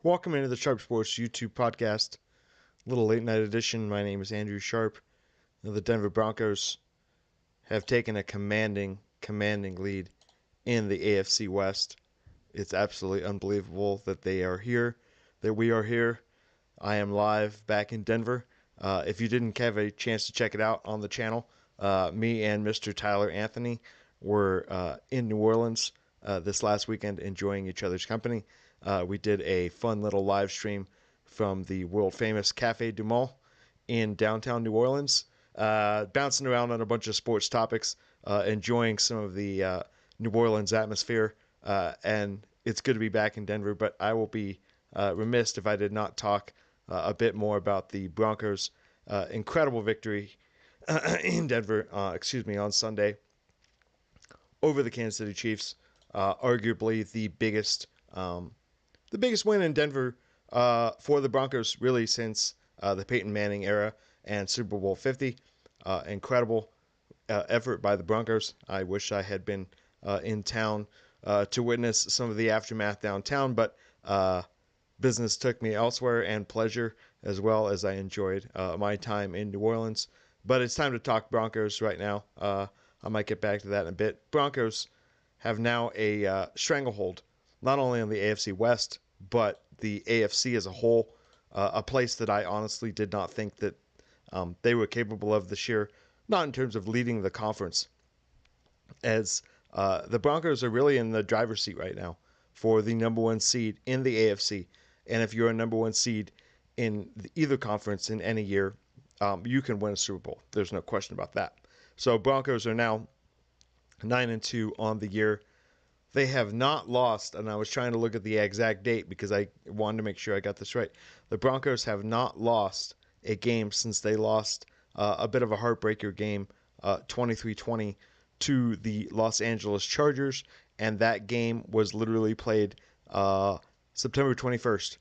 Welcome into the SharpSports YouTube podcast, little late night edition. My name is Andrew Sharp. The Denver Broncos have taken a commanding lead in the AFC West. It's absolutely unbelievable that they are here, that we are here. I am live back in Denver. If you didn't have a chance to check it out on the channel, me and Mr. Tyler Anthony were in New Orleans this last weekend enjoying each other's company. We did a fun little live stream from the world famous Cafe du Mall in downtown New Orleans, bouncing around on a bunch of sports topics, enjoying some of the New Orleans atmosphere, and it's good to be back in Denver, but I will be remiss if I did not talk a bit more about the Broncos' incredible victory in Denver, on Sunday over the Kansas City Chiefs, arguably the biggest win in Denver for the Broncos really since the Peyton Manning era and Super Bowl 50. Incredible effort by the Broncos. I wish I had been in town to witness some of the aftermath downtown, but business took me elsewhere, and pleasure, as well as I enjoyed my time in New Orleans. But it's time to talk Broncos right now. I might get back to that in a bit. Broncos have now a stranglehold, not only on the AFC West, but the AFC as a whole, a place that I honestly did not think that they were capable of this year, not in terms of leading the conference, as the Broncos are really in the driver's seat right now for the number one seed in the AFC. And if you're a number one seed in either conference in any year, you can win a Super Bowl. There's no question about that. So Broncos are now 9-2 on the year. They have not lost, and I was trying to look at the exact date because I wanted to make sure I got this right. The Broncos have not lost a game since they lost a bit of a heartbreaker game, 23-20, to the Los Angeles Chargers, and that game was literally played September 21st.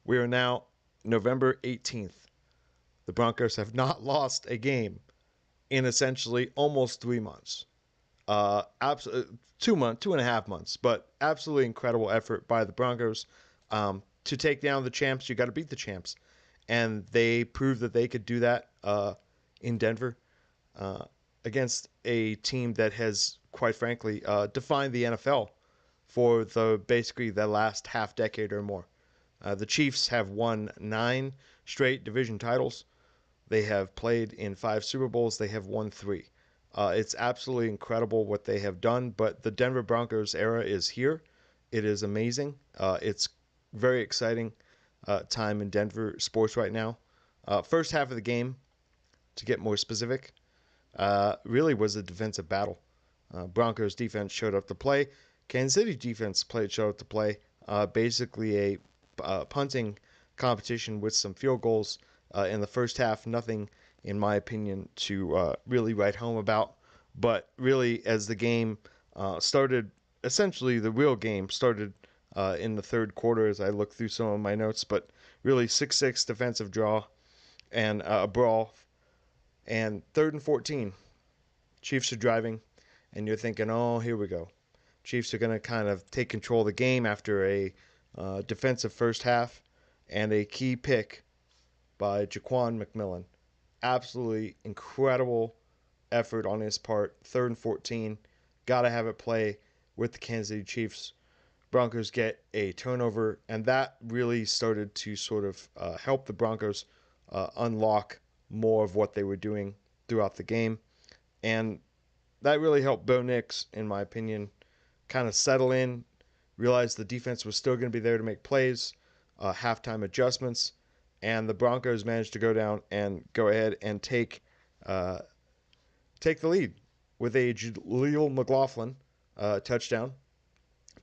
We are now November 18th. The Broncos have not lost a game in essentially almost 3 months. 2.5 months, but absolutely incredible effort by the Broncos. To take down the champs, you got to beat the champs. And they proved that they could do that in Denver against a team that has, quite frankly, defined the NFL for basically the last half decade or more. The Chiefs have won 9 straight division titles. They have played in 5 Super Bowls. They have won 3. It's absolutely incredible what they have done, but the Denver Broncos era is here. It is amazing. It's very exciting time in Denver sports right now. First half of the game, to get more specific, really was a defensive battle. Broncos defense showed up to play. Kansas City defense showed up to play. Basically a punting competition with some field goals in the first half. Nothing, in my opinion, to really write home about. But really, as the game started, essentially the real game started in the third quarter as I look through some of my notes. But really, 6-6 defensive draw and a brawl. And 3rd and 14, Chiefs are driving, and you're thinking, oh, here we go. Chiefs are going to kind of take control of the game after a defensive first half and a key pick by Jaquan McMillan. Absolutely incredible effort on his part. 3rd and 14. Got to have it play with the Kansas City Chiefs. Broncos get a turnover, and that really started to sort of help the Broncos unlock more of what they were doing throughout the game. And that really helped Bo Nix, in my opinion, kind of settle in, realize the defense was still going to be there to make plays, halftime adjustments, and the Broncos managed to go down and go ahead and take the lead with a Jaleel McLaughlin touchdown,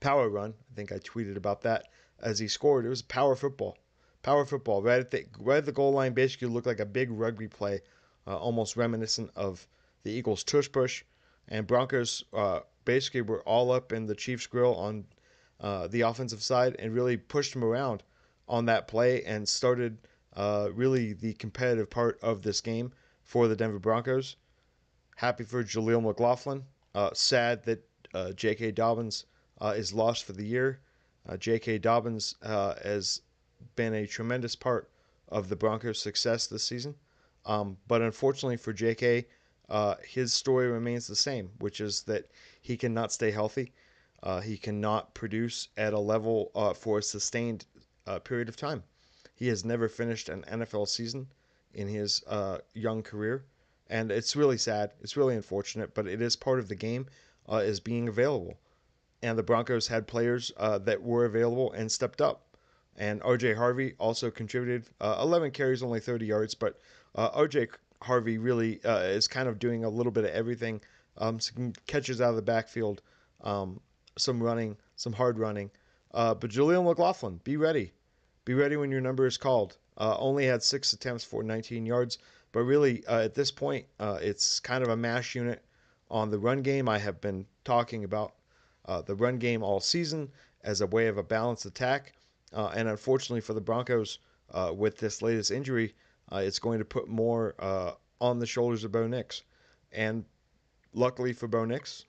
power run. I think I tweeted about that as he scored. It was power football. Right at the goal line, basically looked like a big rugby play, almost reminiscent of the Eagles' tush push. And Broncos basically were all up in the Chiefs' grill on the offensive side and really pushed them around on that play and started really the competitive part of this game for the Denver Broncos. Happy for Jaleel McLaughlin. Sad that J.K. Dobbins is lost for the year. J.K. Dobbins has been a tremendous part of the Broncos' success this season. But unfortunately for J.K., his story remains the same, which is that he cannot stay healthy. He cannot produce at a level for a sustained period of time. He has never finished an NFL season in his young career, and it's really sad. It's really unfortunate, but it is part of the game, is being available. And the Broncos had players that were available and stepped up. And R.J. Harvey also contributed 11 carries, only 30 yards, but R.J. Harvey really is kind of doing a little bit of everything. Some catches out of the backfield, some running, some hard running. But Julian McLaughlin, be ready. Be ready when your number is called. Only had 6 attempts for 19 yards, but really at this point, it's kind of a mash unit on the run game. I have been talking about the run game all season as a way of a balanced attack. And unfortunately for the Broncos, with this latest injury, it's going to put more on the shoulders of Bo Nix. And luckily for Bo Nix,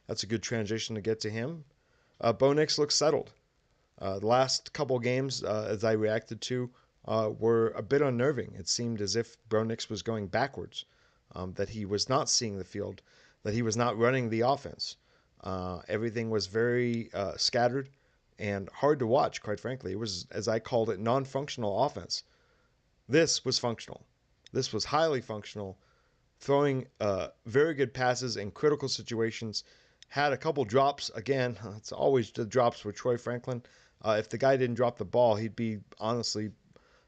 that's a good transition to get to him. Bo Nix looks settled. The last couple games, as I reacted to, were a bit unnerving. It seemed as if Bo Nix was going backwards, that he was not seeing the field, that he was not running the offense. Everything was very scattered and hard to watch, quite frankly. It was, as I called it, non-functional offense. This was functional. This was highly functional, throwing very good passes in critical situations. Had a couple drops. Again, it's always the drops with Troy Franklin. If the guy didn't drop the ball, he'd be honestly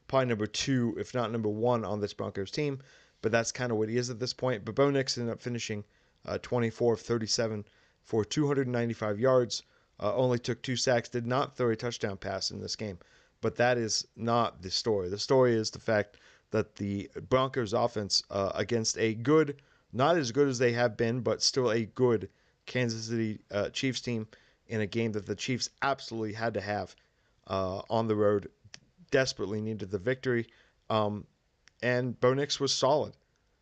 probably number 2, if not number 1 on this Broncos team. But that's kind of what he is at this point. But Bo Nix ended up finishing 24 of 37 for 295 yards. Only took 2 sacks. Did not throw a touchdown pass in this game. But that is not the story. The story is the fact that the Broncos offense against a good, not as good as they have been, but still a good Kansas City Chiefs team in a game that the Chiefs absolutely had to have on the road, desperately needed the victory. And Bo Nix was solid.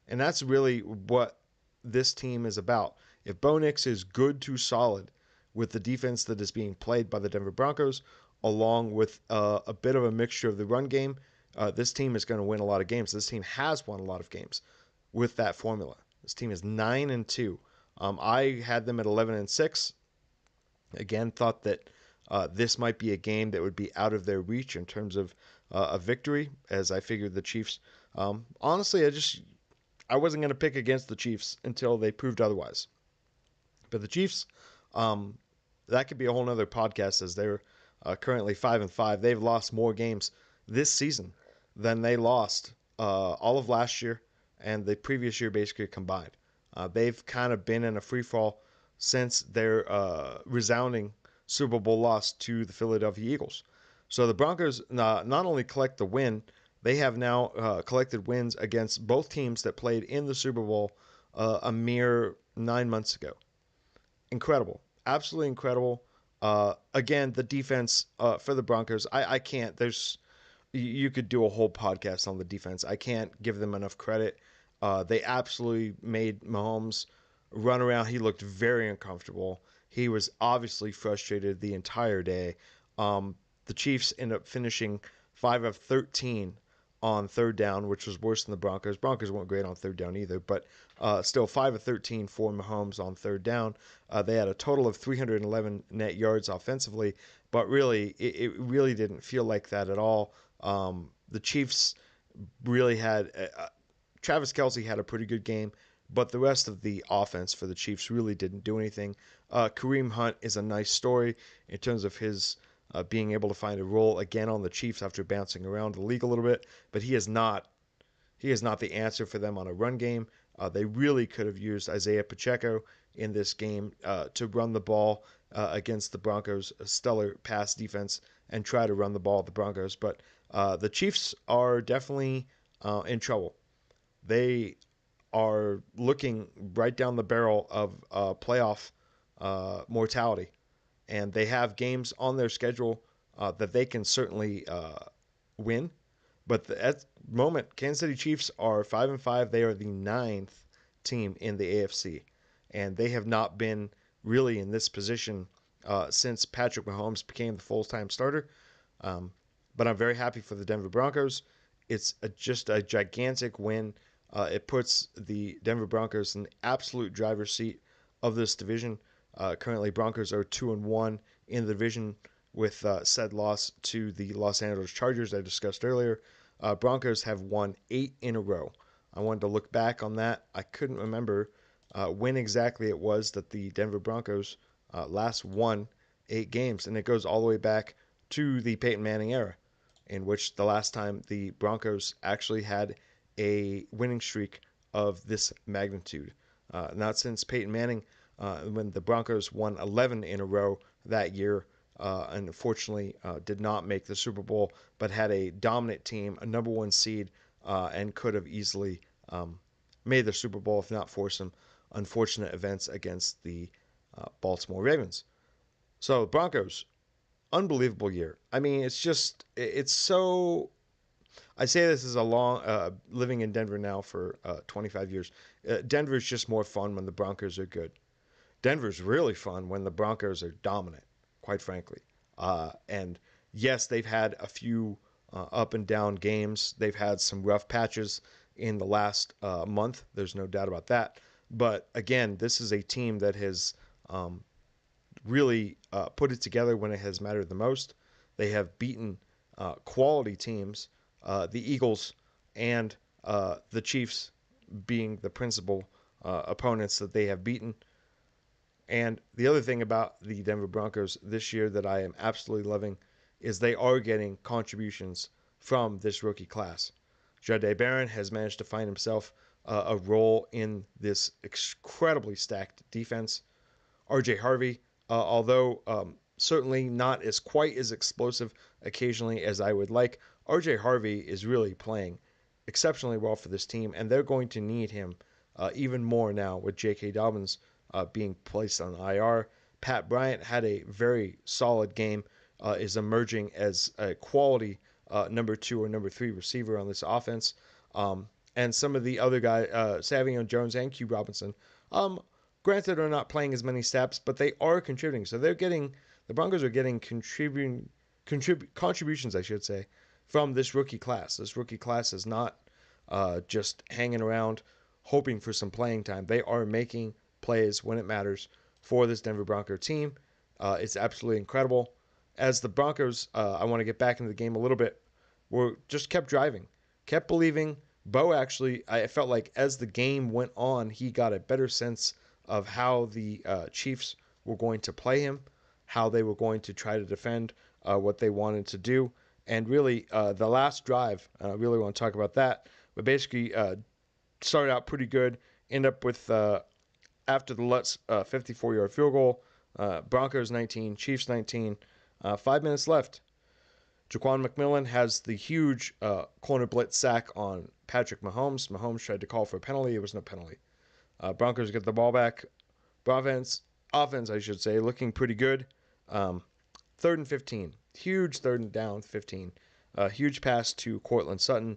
And that's really what this team is about. If Bo Nix is good to solid with the defense that is being played by the Denver Broncos, along with a bit of a mixture of the run game, this team is going to win a lot of games. This team has won a lot of games with that formula. This team is 9-2. I had them at 11-6. Again, thought that this might be a game that would be out of their reach in terms of a victory, as I figured the Chiefs. Honestly, I wasn't going to pick against the Chiefs until they proved otherwise. But the Chiefs, that could be a whole nother podcast, as they're currently 5-5. They've lost more games this season than they lost all of last year and the previous year basically combined. They've kind of been in a free fall since their resounding Super Bowl loss to the Philadelphia Eagles. So the Broncos not only collect the win, they have now collected wins against both teams that played in the Super Bowl a mere 9 months ago. Incredible. Absolutely incredible. Again, the defense for the Broncos, I can't. You could do a whole podcast on the defense. I can't give them enough credit. They absolutely made Mahomes run around. He looked very uncomfortable. He was obviously frustrated the entire day. The Chiefs end up finishing 5 of 13 on third down, which was worse than the Broncos. Broncos weren't great on third down either, but still 5 of 13 for Mahomes on third down. They had a total of 311 net yards offensively, but really, it really didn't feel like that at all. The Chiefs really had Travis Kelce had a pretty good game, but the rest of the offense for the Chiefs really didn't do anything. Kareem Hunt is a nice story in terms of his being able to find a role again on the Chiefs after bouncing around the league a little bit, but he is not the answer for them on a run game. They really could have used Isaiah Pacheco in this game to run the ball against the Broncos' stellar pass defense and try to run the ball at the Broncos. But the Chiefs are definitely in trouble. They are looking right down the barrel of playoff mortality. And they have games on their schedule that they can certainly win. But at the moment, Kansas City Chiefs are 5-5. They are the 9th team in the AFC. And they have not been really in this position since Patrick Mahomes became the full-time starter. Um, but I'm very happy for the Denver Broncos. It's just a gigantic win. It puts the Denver Broncos in the absolute driver's seat of this division. Currently, Broncos are 2-1 in the division with said loss to the Los Angeles Chargers I discussed earlier. Broncos have won 8 in a row. I wanted to look back on that. I couldn't remember when exactly it was that the Denver Broncos last won 8 games, and it goes all the way back to the Peyton Manning era, in which the last time the Broncos actually had a winning streak of this magnitude. Not since Peyton Manning, when the Broncos won 11 in a row that year, and unfortunately did not make the Super Bowl, but had a dominant team, a number one seed, and could have easily made the Super Bowl if not for some unfortunate events against the Baltimore Ravens. So, Broncos, unbelievable year. I mean, it's so. I say this as a long living in Denver now for 25 years. Denver's just more fun when the Broncos are good. Denver's really fun when the Broncos are dominant, quite frankly. And yes, they've had a few up and down games. They've had some rough patches in the last month. There's no doubt about that. But again, this is a team that has really put it together when it has mattered the most. They have beaten quality teams, the Eagles and the Chiefs being the principal opponents that they have beaten. And the other thing about the Denver Broncos this year that I am absolutely loving is they are getting contributions from this rookie class. Jahdae Barron has managed to find himself a role in this incredibly stacked defense. RJ Harvey, although certainly not as quite as explosive occasionally as I would like, RJ Harvey is really playing exceptionally well for this team, and they're going to need him even more now with J.K. Dobbins being placed on IR. Pat Bryant had a very solid game, is emerging as a quality number 2 or number 3 receiver on this offense. And some of the other guys, Savion Jones and Q Robinson, granted are not playing as many snaps, but they are contributing. So the Broncos are getting contributions, I should say, from this rookie class. This rookie class is not just hanging around hoping for some playing time. They are making plays when it matters for this Denver Bronco team. It's absolutely incredible. As the Broncos, I want to get back into the game a little bit, were just kept driving, kept believing. Bo actually, I felt like as the game went on, he got a better sense of how the Chiefs were going to play him, how they were going to try to defend what they wanted to do. And really, the last drive, I really want to talk about that, but basically started out pretty good, end up with, after the Lutz 54-yard field goal, Broncos 19, Chiefs 19, 5 minutes left. Jaquan McMillan has the huge corner blitz sack on Patrick Mahomes. Mahomes tried to call for a penalty. It was no penalty. Broncos get the ball back. Offense, I should say, looking pretty good. 3rd and 15. Huge 3rd and down 15. Huge pass to Courtland Sutton.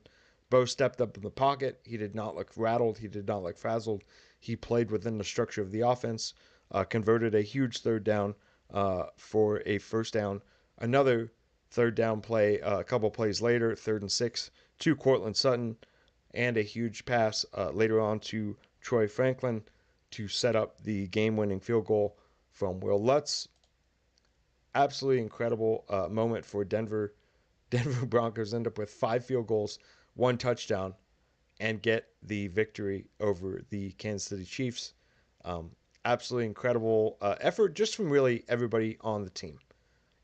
Bo stepped up in the pocket. He did not look rattled. He did not look frazzled. He played within the structure of the offense. Converted a huge 3rd down for a 1st down. Another 3rd down play a couple plays later, 3rd and 6 to Courtland Sutton. And a huge pass later on to Troy Franklin to set up the game-winning field goal from Will Lutz. Absolutely incredible moment for Denver. Denver Broncos end up with 5 field goals, 1 touchdown, and get the victory over the Kansas City Chiefs. Absolutely incredible effort just from really everybody on the team.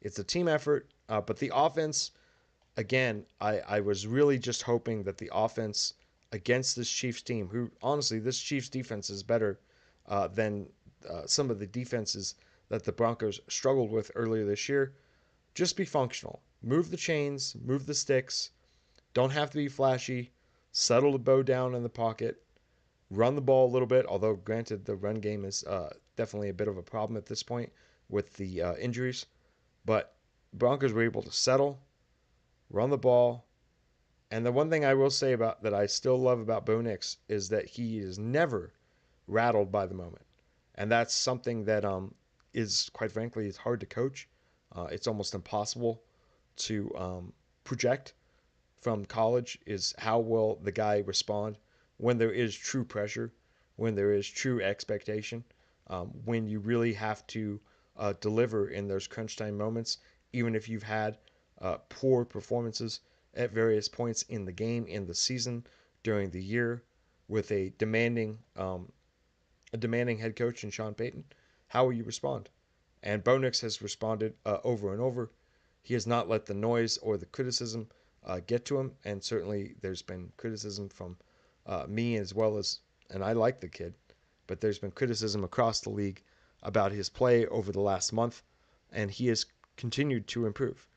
It's a team effort, but the offense, again, I was really just hoping that the offense against this Chiefs team, who honestly, this Chiefs defense is better than some of the defenses that the Broncos struggled with earlier this year, just be functional. Move the chains, move the sticks. Don't have to be flashy. Settle the bow down in the pocket. Run the ball a little bit, although granted the run game is definitely a bit of a problem at this point with the injuries. But Broncos were able to settle, run the ball. And the one thing I will say about that I still love about Bo Nix is that he is never rattled by the moment. And that's something that is, quite frankly, it's hard to coach. It's almost impossible to project from college is how will the guy respond when there is true pressure, when there is true expectation, when you really have to deliver in those crunch time moments, even if you've had poor performances at various points in the game, in the season, during the year, with a demanding head coach in Sean Payton. How will you respond? And Bo Nix has responded over and over. He has not let the noise or the criticism get to him, and certainly there's been criticism from me as well as, and I like the kid, but there's been criticism across the league about his play over the last month, and he has continued to improve.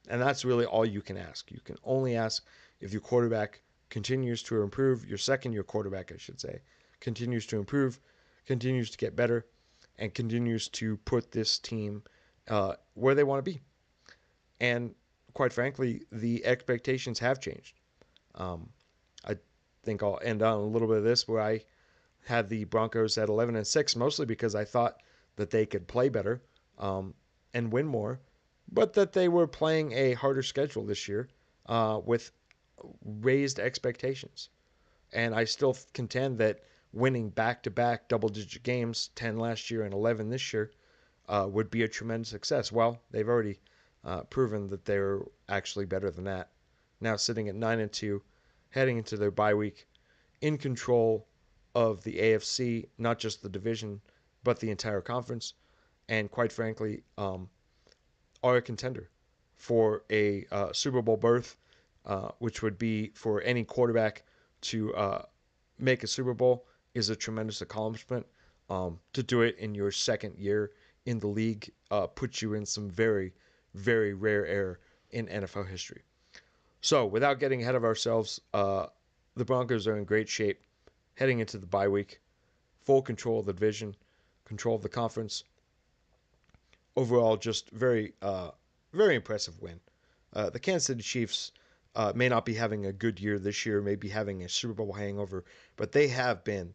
And that's really all you can ask. You can only ask if your quarterback continues to improve, your second year quarterback, I should say, continues to improve, continues to get better, and continues to put this team where they want to be. And quite frankly, the expectations have changed. I think I'll end on a little bit of this where I had the Broncos at 11-6, mostly because I thought that they could play better and win more, but that they were playing a harder schedule this year with raised expectations. And I still contend that winning back-to-back double-digit games, 10 last year and 11 this year, would be a tremendous success. Well, they've already proven that they're actually better than that. Now sitting at 9-2, heading into their bye week, in control of the AFC, not just the division, but the entire conference, and quite frankly, are a contender for a Super Bowl berth, which would be for any quarterback to make a Super Bowl is a tremendous accomplishment. To do it in your second year in the league puts you in some very, very rare air in NFL history. So, without getting ahead of ourselves, the Broncos are in great shape heading into the bye week. Full control of the division, control of the conference. Overall, just very, very impressive win. The Kansas City Chiefs may not be having a good year this year, may be having a Super Bowl hangover, but they have been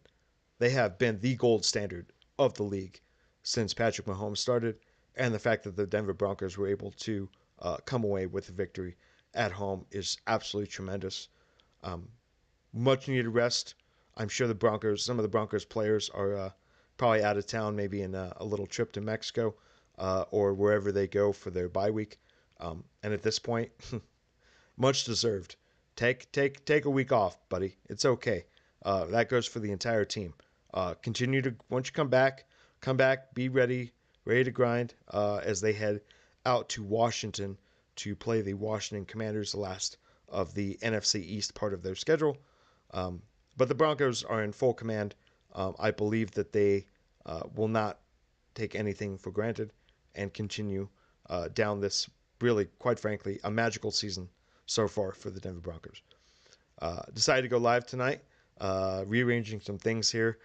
the gold standard of the league since Patrick Mahomes started, and the fact that the Denver Broncos were able to come away with a victory at home is absolutely tremendous. Much needed rest. I'm sure some of the Broncos players are probably out of town, maybe in a little trip to Mexico or wherever they go for their bye week. And at this point, much deserved. Take a week off, buddy. It's okay. That goes for the entire team. Continue to once you come back, be ready to grind as they head out to Washington to play the Washington Commanders, the last of the NFC East part of their schedule. But the Broncos are in full command. I believe that they will not take anything for granted and continue down this really, quite frankly, a magical season so far for the Denver Broncos. Decided to go live tonight, rearranging some things here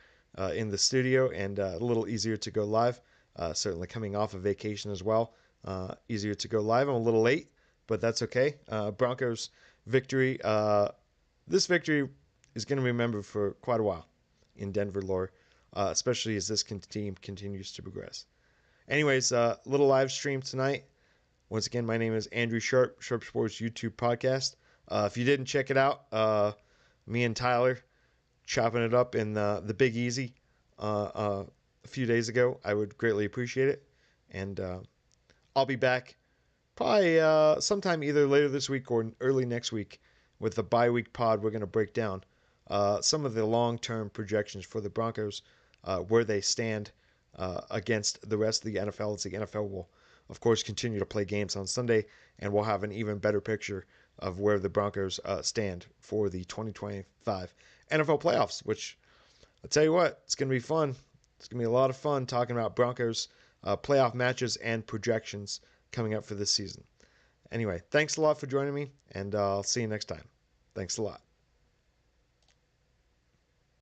in the studio, and a little easier to go live. Certainly coming off a vacation as well. Easier to go live. I'm a little late, but that's okay. Broncos victory. This victory is going to be remembered for quite a while in Denver lore, especially as this team continues to progress. Anyways, little live stream tonight. Once again, my name is Andrew Sharp, SharpSports YouTube podcast. If you didn't check it out, me and Tyler chopping it up in the Big Easy a few days ago. I would greatly appreciate it. And I'll be back probably sometime either later this week or early next week with the bye week pod. We're going to break down some of the long-term projections for the Broncos, where they stand against the rest of the NFL. As the NFL will, of course, continue to play games on Sunday, and we'll have an even better picture of where the Broncos stand for the 2025 NFL playoffs, which I'll tell you what, it's going to be fun. It's going to be a lot of fun talking about Broncos playoff matches and projections coming up for this season. Anyway, thanks a lot for joining me, and I'll see you next time. Thanks a lot.